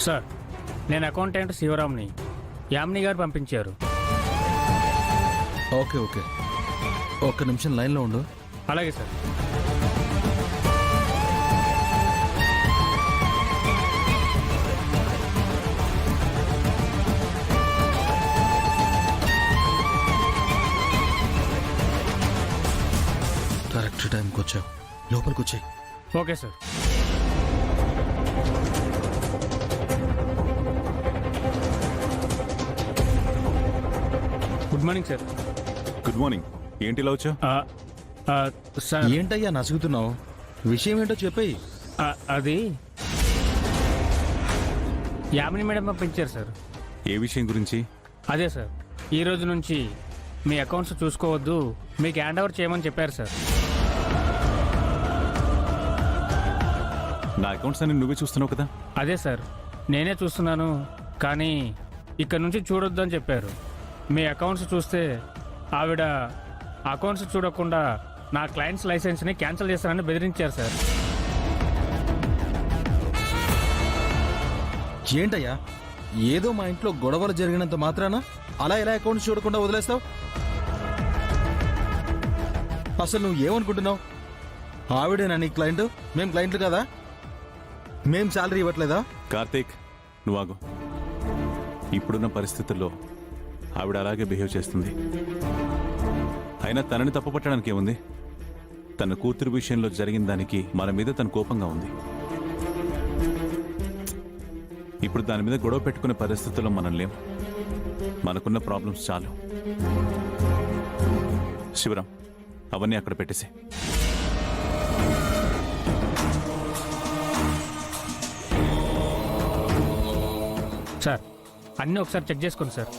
Sir, నేను accountant శివరామ్ని. Yamini గారు పంపించారు. ఓకే ఓకే, ఒక్క నిమిషం లైన్లో ఉండు. అలాగే సార్. కరెక్ట్ టైంకి వచ్చావు, లోపలికి వచ్చాయి. Okay sir. Good morning sir. Good morning. ఏంటి ఇలా వచ్చావు? సార్, ఏంటయ్యా నసుగుతున్నావు? విషయం ఏంటో చెప్పేయి. అది యామిని మేడం పంపించారు సార్. ఏ విషయం గురించి? అదే సార్, ఈ రోజు నుంచి మీ అకౌంట్స్ చూసుకోవద్దు, మీకు హ్యాండ్ ఓవర్ చేయమని చెప్పారు సార్. నా అకౌంట్స్ అన్ని నువ్వే చూస్తున్నావు కదా? అదే సార్, నేనే చూస్తున్నాను, కానీ ఇక్కడ నుంచి చూడొద్దు అని చెప్పారు. మీ అకౌంట్స్ చూస్తే ఆవిడ అకౌంట్స్ చూడకుండా నా క్లయింట్స్ లైసెన్స్ని క్యాన్సిల్ చేస్తానని బెదిరించారు సార్. ఏంటయ్యా, ఏదో మా ఇంట్లో గొడవలు జరిగినంత మాత్రాన అలా ఎలా అకౌంట్స్ చూడకుండా వదిలేస్తావు? అసలు నువ్వు ఏమనుకుంటున్నావు? ఆవిడేనా నీ క్లయింట్? మేం క్లయింట్లు కదా? మేం శాలరీ ఇవ్వట్లేదా? కార్తీక్, నువ్వు ఆగు. ఇప్పుడున్న పరిస్థితుల్లో ఆవిడ అలాగే బిహేవ్ చేస్తుంది. అయినా తనని తప్పుపట్టడానికి ఏముంది? తన కూతురు విషయంలో జరిగిన దానికి మన మీద తన కోపంగా ఉంది. ఇప్పుడు దాని మీద గొడవ పెట్టుకునే పరిస్థితుల్లో మనం లేం. మనకున్న ప్రాబ్లమ్స్ చాలు. శివరాం, అవన్నీ అక్కడ పెట్టేసి. సార్, అన్నీ ఒకసారి చెక్ చేసుకోండి sir.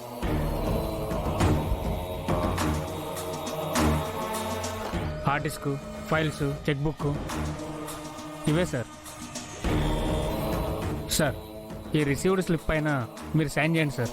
Hard disk, files, cheque book ఇవే సార్. సార్, ఈ రిసీవ్డ్ స్లిప్ పైన మీరు సైన్ చేయండి సార్.